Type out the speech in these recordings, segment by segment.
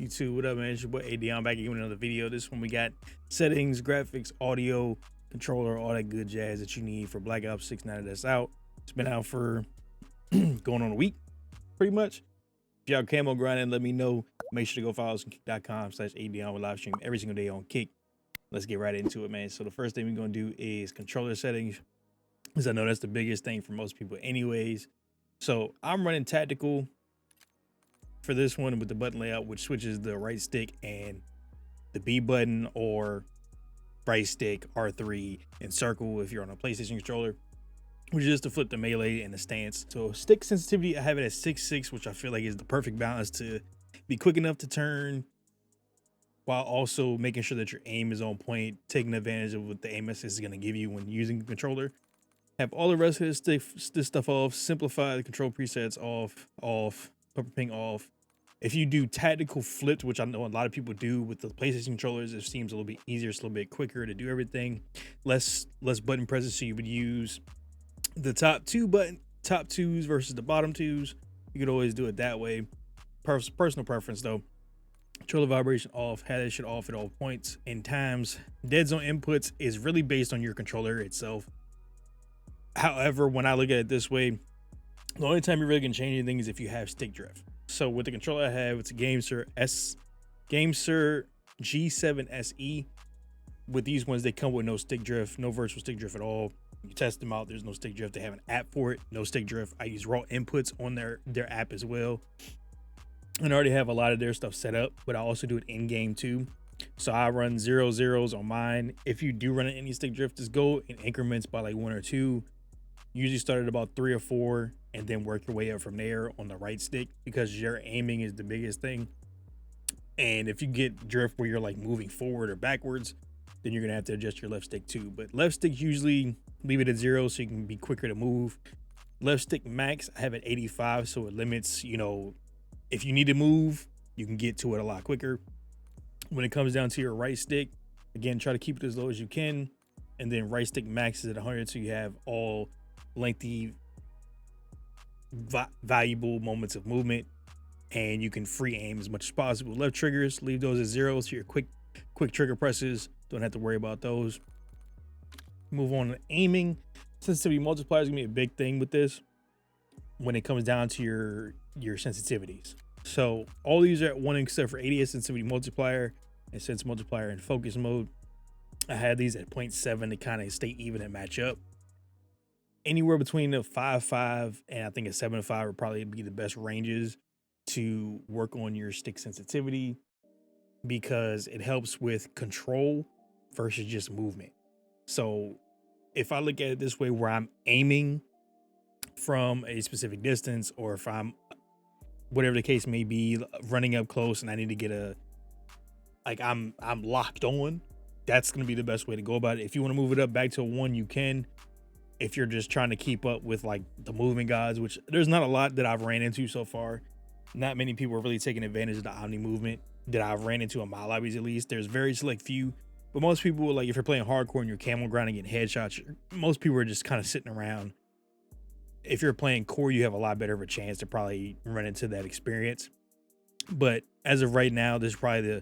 YouTube. What up, man? It's your boy AyeDeon back again with another video. This one we got settings, graphics, audio, controller, all that good jazz that you need for Black Ops 6 now that that's out. It's been out for going on a week, pretty much. If y'all camo grinding, let me know. Make sure to go follow us on kick.com/AyeDeon. We live stream every single day on Kick. Let's get right into it, man. So the first thing we're gonna do is controller settings, because I know that's the biggest thing for most people anyways. So I'm running tactical for this one with the button layout, which switches the right stick and the B button, or right stick R3 and circle if you're on a PlayStation controller, which is just to flip the melee and the stance. So stick sensitivity, I have it at 6.6, which I feel like is the perfect balance to be quick enough to turn while also making sure that your aim is on point, taking advantage of what the aim assist is going to give you when using the controller. Have all the rest of this stuff off, simplify the control presets off, pupper ping off. If you do tactical flipped, which I know a lot of people do with the PlayStation controllers, it seems a little bit easier, it's a little bit quicker to do everything. Less button presses, so you would use the top twos versus the bottom twos. You could always do it that way. Personal preference though. Controller vibration off, have that shit off at all points and times. Dead zone inputs is really based on your controller itself. However, when I look at it this way, the only time you really can change anything is if you have stick drift. So with the controller I have, it's a GameSir G7 SE. With these ones, they come with no stick drift, no virtual stick drift at all. You test them out, there's no stick drift. They have an app for it, no stick drift. I use raw inputs on their app as well. And I already have a lot of their stuff set up, but I also do it in game too. So I run 0-0s on mine. If you do run any stick drift, just go in increments by like 1 or 2. Usually start at about 3 or 4 and then work your way up from there on the right stick, because your aiming is the biggest thing. And if you get drift where you're like moving forward or backwards, then you're gonna have to adjust your left stick too. But left stick, usually leave it at 0 so you can be quicker to move. Left stick max, I have it 85, so it limits, you know, if you need to move, you can get to it a lot quicker. When it comes down to your right stick, again, try to keep it as low as you can. And then right stick max is at 100, so you have all lengthy, valuable moments of movement, and you can free aim as much as possible. Left triggers, leave those at 0, so your quick trigger presses, don't have to worry about those. Move on to aiming. Sensitivity multiplier is gonna be a big thing with this when it comes down to your sensitivities. So all these are at 1 except for ADS sensitivity multiplier and sense multiplier in focus mode. I had these at 0.7 to kind of stay even and match up. Anywhere between the 5.5 and I think a 7.5 would probably be the best ranges to work on your stick sensitivity, because it helps with control versus just movement. So if I look at it this way, where I'm aiming from a specific distance, or if I'm, whatever the case may be, running up close and I need to get I'm locked on, that's going to be the best way to go about it. If you want to move it up back to a 1, you can. If you're just trying to keep up with like the moving guys, which there's not a lot that I've ran into so far. Not many people are really taking advantage of the omni movement that I've ran into in my lobbies, at least. There's very select few, but most people, like if you're playing hardcore and you're camo grinding and headshots, most people are just kind of sitting around. If you're playing core, you have a lot better of a chance to probably run into that experience. But as of right now, this is probably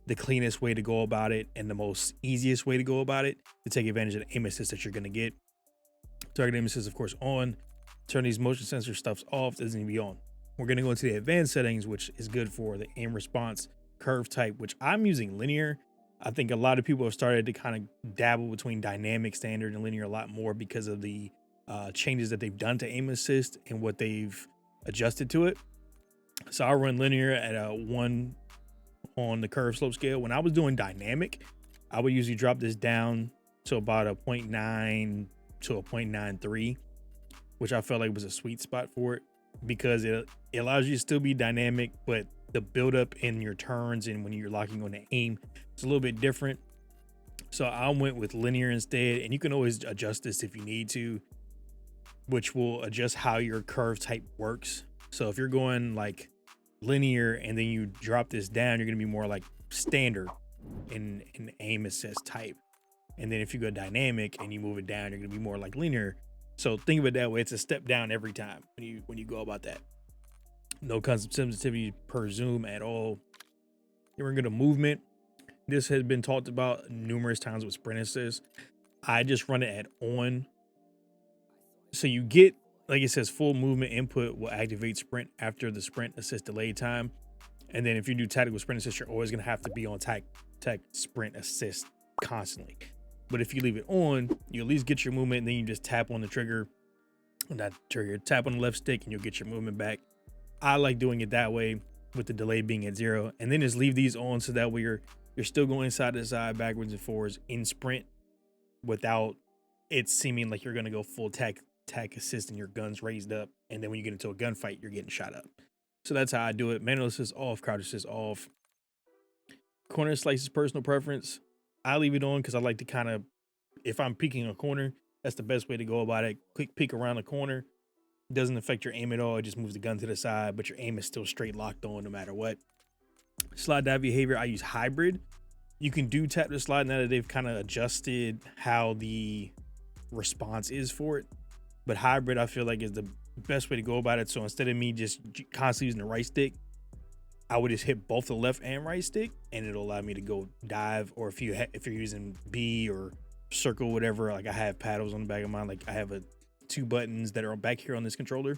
the cleanest way to go about it and the most easiest way to go about it to take advantage of the aim assist that you're going to get. Target aim assist, of course, on. Turn these motion sensor stuffs off, doesn't need to be on. We're going to go into the advanced settings, which is good for the aim response curve type, which I'm using linear. I think a lot of people have started to kind of dabble between dynamic, standard, and linear a lot more because of the changes that they've done to aim assist and what they've adjusted to it. So I run linear at a 1 on the curve slope scale. When I was doing dynamic, I would usually drop this down to about a 0.9 to a 0.93, which I felt like was a sweet spot for it, because it allows you to still be dynamic, but the buildup in your turns and when you're locking on the aim, it's a little bit different. So I went with linear instead, and you can always adjust this if you need to, which will adjust how your curve type works. So if you're going like linear and then you drop this down, you're going to be more like standard in aim assist type. And then if you go dynamic and you move it down, you're going to be more like linear. So think of it that way. It's a step down every time when you go about that. No concept sensitivity per zoom at all. Then we're going to movement. This has been talked about numerous times with sprint assist. I just run it at on. So you get, like it says, full movement input will activate sprint after the sprint assist delay time. And then if you do tactical sprint assist, you're always going to have to be on tech sprint assist constantly. But if you leave it on, you at least get your movement, and then you just tap on the trigger, not trigger, tap on the left stick, and you'll get your movement back. I like doing it that way with the delay being at 0, and then just leave these on so that way you're still going side to side, backwards and forwards in sprint without it seeming like you're going to go full tech assist and your guns raised up, and then when you get into a gunfight, you're getting shot up. So that's how I do it. Manual assist off, crouch assist off. Corner slice is personal preference. I leave it on because I like to kind of, if I'm peeking a corner, that's the best way to go about it. Quick peek around the corner. Doesn't affect your aim at all. It just moves the gun to the side, but your aim is still straight locked on no matter what. Slide dive behavior, I use hybrid. You can do tap to slide now that they've kind of adjusted how the response is for it. But hybrid, I feel like, is the best way to go about it. So instead of me just constantly using the right stick, I would just hit both the left and right stick, and it'll allow me to go dive. Or if you're using B or circle, whatever, like I have paddles on the back of mine, like I have 2 buttons that are back here on this controller,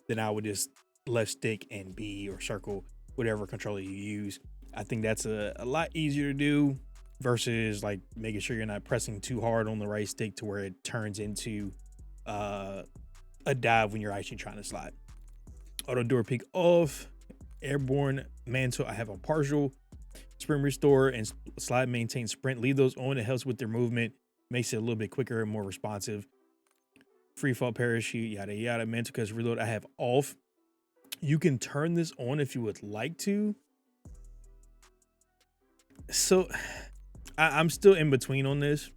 then I would just left stick and B or circle, whatever controller you use. I think that's a lot easier to do versus like making sure you're not pressing too hard on the right stick to where it turns into a dive when you're actually trying to slide. Auto door peek off. Airborne mantle, I have a partial. Sprint restore and slide maintain sprint. Leave those on. It helps with their movement, makes it a little bit quicker and more responsive. Free fall parachute, yada yada. Mantle cause reload, I have off. You can turn this on if you would like to. So I'm still in between on this.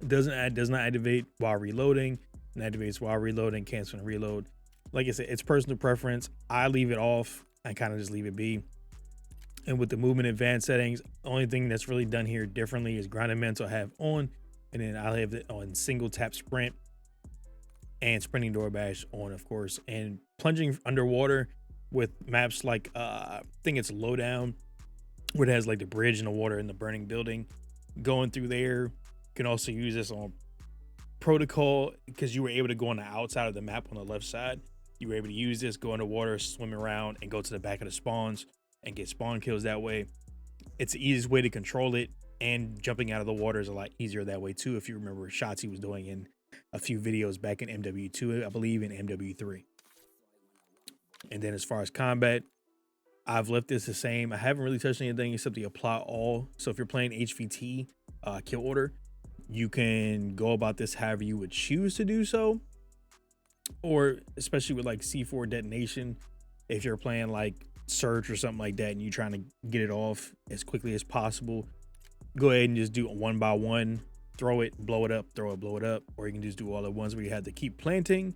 Does not activate while reloading. It activates while reloading, cancel and reload. Like I said, it's personal preference. I leave it off. I kind of just leave it be. And with the movement advanced settings, the only thing that's really done here differently is grounded mantle I have on, and then I'll have it on single tap sprint and sprinting door bash on, of course. And plunging underwater with maps like I think it's Lowdown, where it has like the bridge in the water and the burning building. Going through there, you can also use this on Protocol because you were able to go on the outside of the map on the left side. You were able to use this, go underwater, swim around, and go to the back of the spawns and get spawn kills that way. It's the easiest way to control it, and jumping out of the water is a lot easier that way too, if you remember shots he was doing in a few videos back in MW2, I believe in MW3. And then as far as combat, I've left this the same. I haven't really touched anything except the apply all. So if you're playing HVT kill order, you can go about this however you would choose to do so. Or especially with like C4 detonation, if you're playing like Surge or something like that and you're trying to get it off as quickly as possible, go ahead and just do it 1 by 1, throw it, blow it up, throw it, blow it up. Or you can just do all at once where you have to keep planting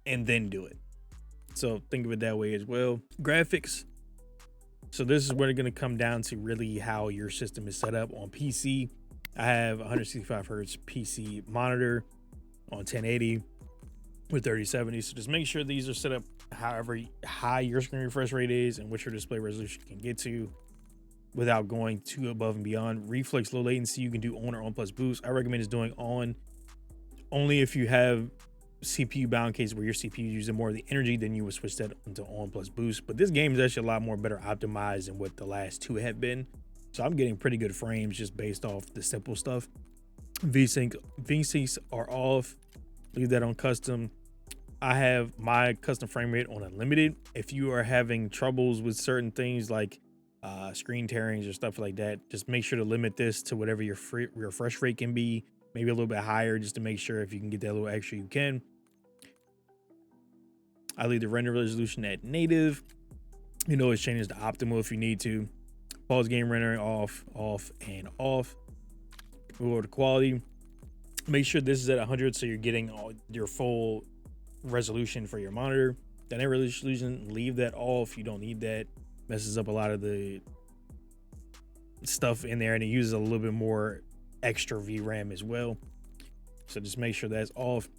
and then do it. So think of it that way as well. Graphics. So this is where it's going to come down to really how your system is set up. On PC, I have 165 hertz PC monitor on 1080 with 3070. So just make sure these are set up however high your screen refresh rate is and what your display resolution can get to without going too above and beyond. Reflex low latency, you can do on or on plus boost. I recommend is doing on only if you have CPU bound case where your CPU is using more of the energy, then you would switch that into on plus boost. But this game is actually a lot more better optimized than what the last two have been. So I'm getting pretty good frames just based off the simple stuff. VSyncs are off. Leave that on custom. I have my custom frame rate on unlimited. If you are having troubles with certain things like screen tearings or stuff like that, just make sure to limit this to whatever your refresh rate can be, maybe a little bit higher, just to make sure if you can get that little extra you can. I leave the render resolution at native. You know, it's changes to optimal if you need to. Pause game rendering off, and off. Move over to quality. Make sure this is at 100 so you're getting your full resolution for your monitor. Dynamic resolution, leave that off. You don't need that. Messes up a lot of the stuff in there, and it uses a little bit more extra VRAM as well. So just make sure that's off.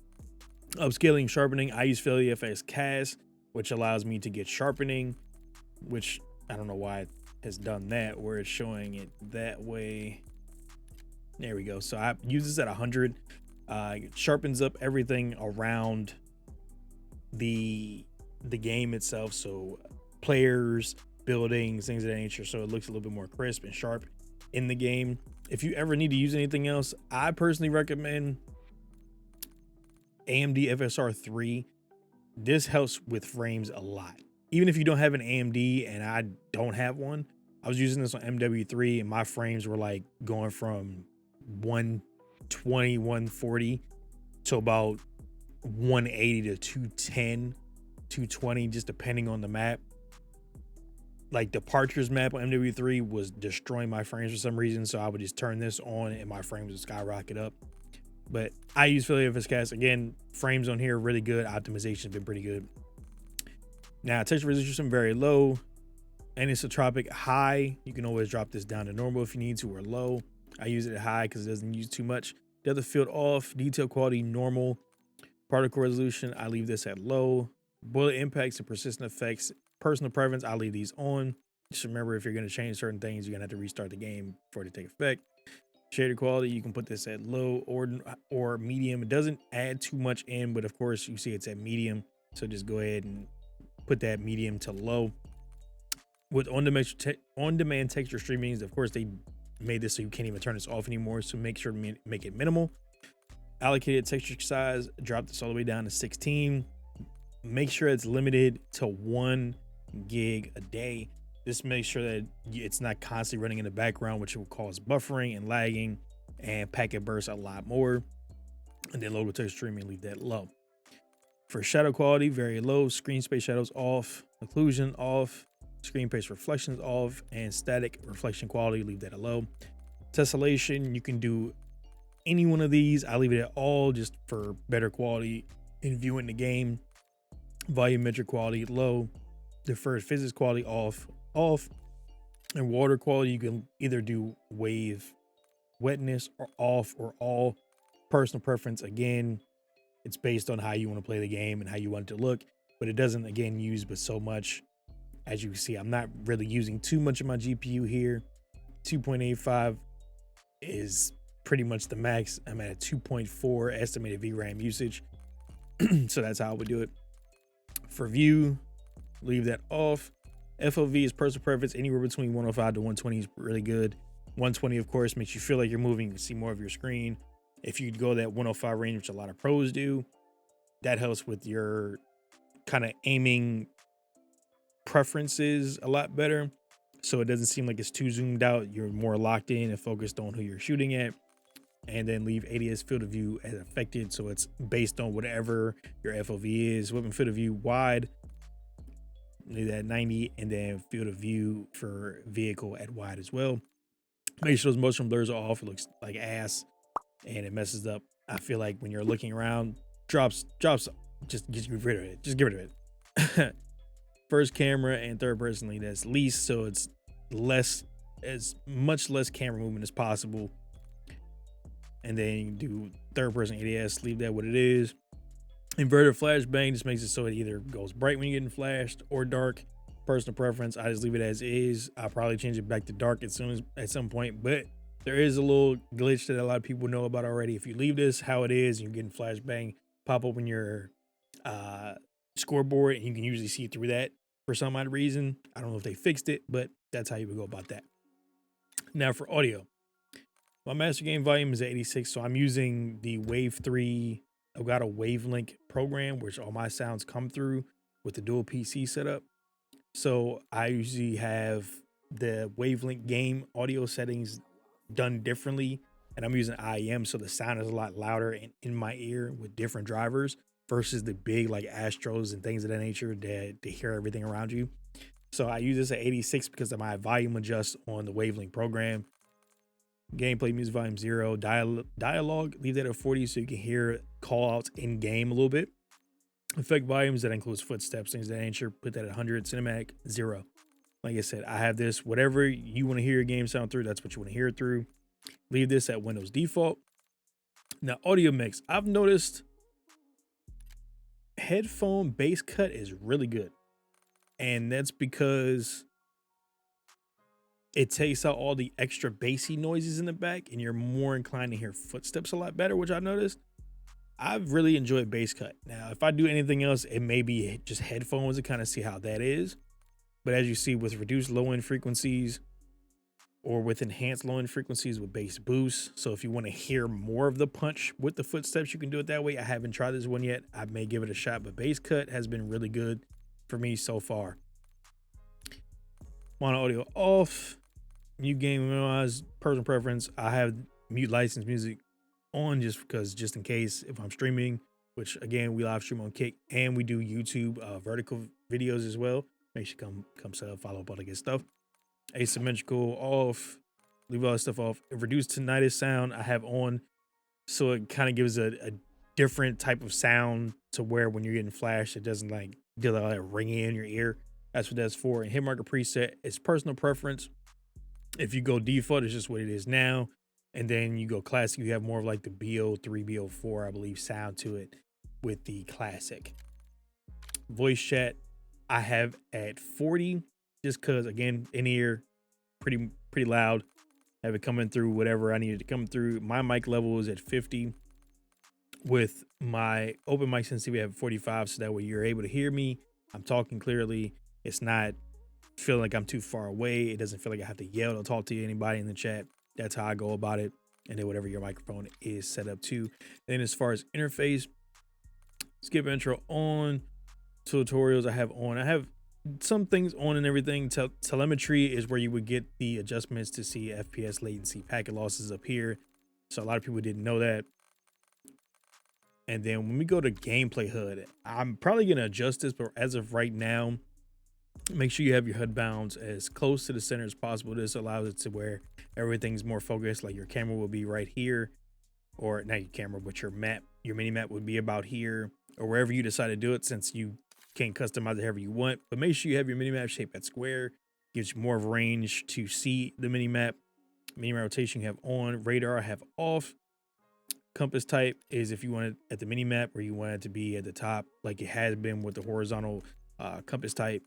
Upscaling, sharpening. I use FailFX CAS, which allows me to get sharpening, which I don't know why has done that, where it's showing it that way. There we go. So I use this at 100. It sharpens up everything around the game itself. So players, buildings, things of that nature. So it looks a little bit more crisp and sharp in the game. If you ever need to use anything else, I personally recommend AMD FSR 3. This helps with frames a lot. Even if you don't have an AMD, and I don't have one, I was using this on MW3 and my frames were like going from 120, 140 to about 180 to 210, 220, just depending on the map. Like Departures map on MW3 was destroying my frames for some reason, so I would just turn this on and my frames would skyrocket up. But I use Philly FSCast. Again, frames on here really good. Optimization's been pretty good. Now, texture resolution very low, anisotropic high. You can always drop this down to normal if you need to, or low. I use it at high because it doesn't use too much. Depth of field off, detail quality normal, particle resolution I leave this at low. Bullet impacts and persistent effects, personal preference I leave these on. Just remember, if you're going to change certain things, you're going to have to restart the game for it to take effect. Shader quality, you can put this at low or medium. It doesn't add too much in, but of course you see it's at medium, so just go ahead and put that medium to low. With on-demand texture streaming, of course they made this so you can't even turn this off anymore, so make sure to make it minimal. Allocated texture size, drop this all the way down to 16. Make sure it's limited to 1 gig a day. This makes sure that it's not constantly running in the background, which will cause buffering and lagging and packet bursts a lot more. And then load with text streaming, leave that low. For shadow quality, very low. Screen space shadows off, occlusion off, screen space reflections off, and static reflection quality, leave that at low. Tessellation, you can do any one of these. I leave it at all just for better quality in viewing the game. Volumetric quality low. Deferred physics quality off. And water quality, you can either do wave wetness or off or all. Personal preference, again, it's based on how you want to play the game and how you want it to look, but it doesn't, again, use but so much. As you can see, I'm not really using too much of my GPU here. 2.85 is pretty much the max. I'm at a 2.4 estimated VRAM usage. So that's how I would do it. For view, leave that off. FOV is personal preference. Anywhere between 105 to 120 is really good. 120, of course, makes you feel like you're moving. You can see more of your screen. If you go that 105 range, which a lot of pros do, that helps with your kind of aiming preferences a lot better. So it doesn't seem like it's too zoomed out. You're more locked in and focused on who you're shooting at. And then leave ADS field of view as affected. So it's based on whatever your FOV is. Weapon field of view wide, leave that 90, and then field of view for vehicle at wide as well. Make sure those motion blurs are off. It looks like ass and it messes up. I feel like when you're looking around, drops, just get rid of it. Just get rid of it. First camera and third person lead as least, so it's as much less camera movement as possible. And then you can do third person ADS, leave that what it is. Inverted flashbang just makes it so it either goes bright when you're getting flashed or dark. Personal preference, I just leave it as is. I'll probably change it back to dark at some point, but there is a little glitch that a lot of people know about already. If you leave this how it is and you're getting flashbang pop up on your scoreboard, and you can usually see through that for some odd reason. I don't know if they fixed it, but that's how you would go about that. Now for audio, my master gain volume is at 86, so I'm using the Wave 3 I've got a Wavelink program, which all my sounds come through with the dual PC setup. So I usually have the Wavelink game audio settings done differently, and I'm using IEM, so the sound is a lot louder and in my ear with different drivers versus the big like Astros and things of that nature that to hear everything around you. So I use this at 86 because of my volume adjust on the Wavelink program. Gameplay music volume 0. Dialogue, leave that at 40 so you can hear call outs in game a little bit. Effect volumes, that includes footsteps, things of that nature, put that at 100. Cinematic 0. Like I said, I have this, whatever you want to hear your game sound through, that's what you want to hear it through. Leave this at Windows default. Now audio mix, I've noticed headphone bass cut is really good, and that's because it takes out all the extra bassy noises in the back, and you're more inclined to hear footsteps a lot better, which I noticed. I've really enjoyed bass cut. Now, if I do anything else, it may be just headphones to kind of see how that is. But as you see with reduced low end frequencies or with enhanced low end frequencies with bass boost. So if you want to hear more of the punch with the footsteps, you can do it that way. I haven't tried this one yet. I may give it a shot, but bass cut has been really good for me so far. Mono audio off. Mute game minimize, personal preference. I have mute licensed music on just in case if I'm streaming, which again we live stream on Kick and we do YouTube vertical videos as well. Make sure you come sub, follow up, all that good stuff. Asymmetrical off, leave all that stuff off. Reduced tinnitus sound I have on, so it kind of gives a different type of sound to where when you're getting flashed, it doesn't like do that ringing in your ear. That's what that's for. And hit marker preset, it's personal preference. If you go default, it's just what it is now. And then you go classic, you have more of like the BO3, BO4, I believe, sound to it with the classic. Voice chat, I have at 40, just because, again, in ear, pretty loud. Have it coming through whatever I needed to come through. My mic level is at 50. With my open mic sensitivity, I have 45, so that way you're able to hear me. I'm talking clearly. It's not feeling like I'm too far away. It doesn't feel like I have to yell to talk to anybody in the chat. That's how I go about it. And then whatever your microphone is set up to. Then as far as interface, skip intro on, tutorials I have on. I have some things on and everything. Telemetry is where you would get the adjustments to see FPS latency, packet losses up here. So a lot of people didn't know that. And then when we go to gameplay HUD, I'm probably going to adjust this, but as of right now, make sure you have your HUD bounds as close to the center as possible. This allows it to where everything's more focused, like your camera will be right here, or not your camera, but your map, your mini map would be about here, or wherever you decide to do it, since you can customize it however you want. But make sure you have your mini map shaped at square, gives you more of range to see the mini map. Mini map rotation you have on, radar I have off. Compass type is if you want it at the mini map or you want it to be at the top, like it has been with the horizontal compass type.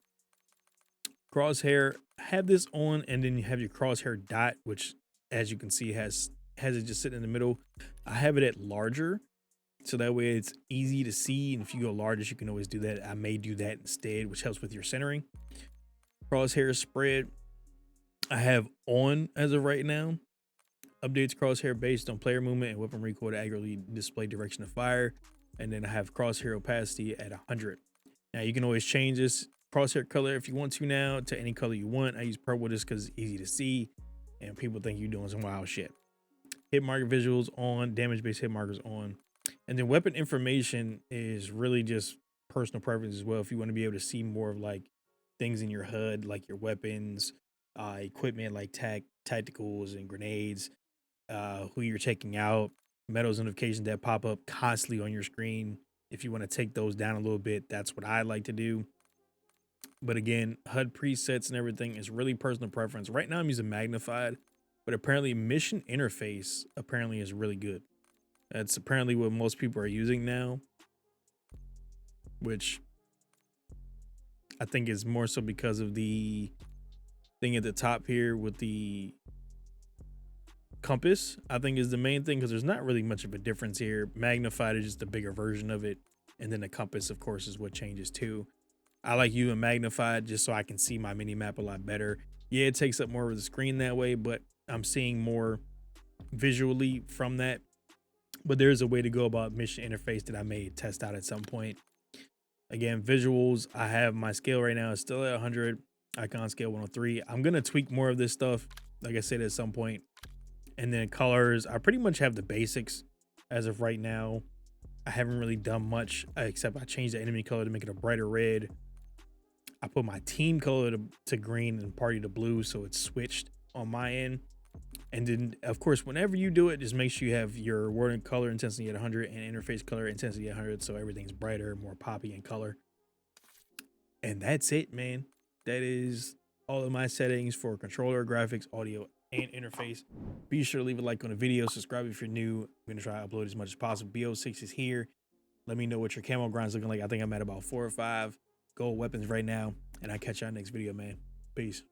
Crosshair, have this on, and then you have your crosshair dot, which as you can see has it just sitting in the middle. I have it at larger, so that way it's easy to see, and if you go largest you can always do that. I may do that instead, which helps with your centering. Crosshair spread I have on as of right now. Updates crosshair based on player movement and weapon recoil to accurately display direction of fire. And then I have crosshair opacity at 100. Now you can always change this crosshair color if you want to now to any color you want. I use purple just because it's easy to see and people think you're doing some wild shit. Hit marker visuals on, damage based hit markers on. And then weapon information is really just personal preference as well. If you want to be able to see more of like things in your HUD, like your weapons, equipment like tacticals and grenades, who you're taking out, medals notifications that pop up constantly on your screen. If you want to take those down a little bit, that's what I like to do. But again, HUD presets and everything is really personal preference. Right now I'm using magnified, but apparently mission interface apparently is really good. That's apparently what most people are using now, which I think is more so because of the thing at the top here with the compass, I think is the main thing, because there's not really much of a difference here. Magnified is just a bigger version of it, and then the compass of course is what changes too. I like using magnified just so I can see my mini map a lot better. Yeah, it takes up more of the screen that way, but I'm seeing more visually from that. But there's a way to go about mission interface that I may test out at some point. Again, visuals, I have my scale right now is still at 100, icon scale 103. I'm gonna tweak more of this stuff, like I said, at some point. And then colors, I pretty much have the basics as of right now. I haven't really done much except I changed the enemy color to make it a brighter red. I put my team color to green and party to blue, so it's switched on my end. And then of course, whenever you do it, just make sure you have your word and color intensity at 100 and interface color intensity at 100, so everything's brighter, more poppy in color. And that's it, man. That is all of my settings for controller, graphics, audio, and interface. Be sure to leave a like on the video, subscribe if you're new. I'm gonna try to upload as much as possible. BO6 is here. Let me know what your camo grind's looking like. I think I'm at about 4 or 5 gold weapons right now, and I'll catch y'all next video, man. Peace.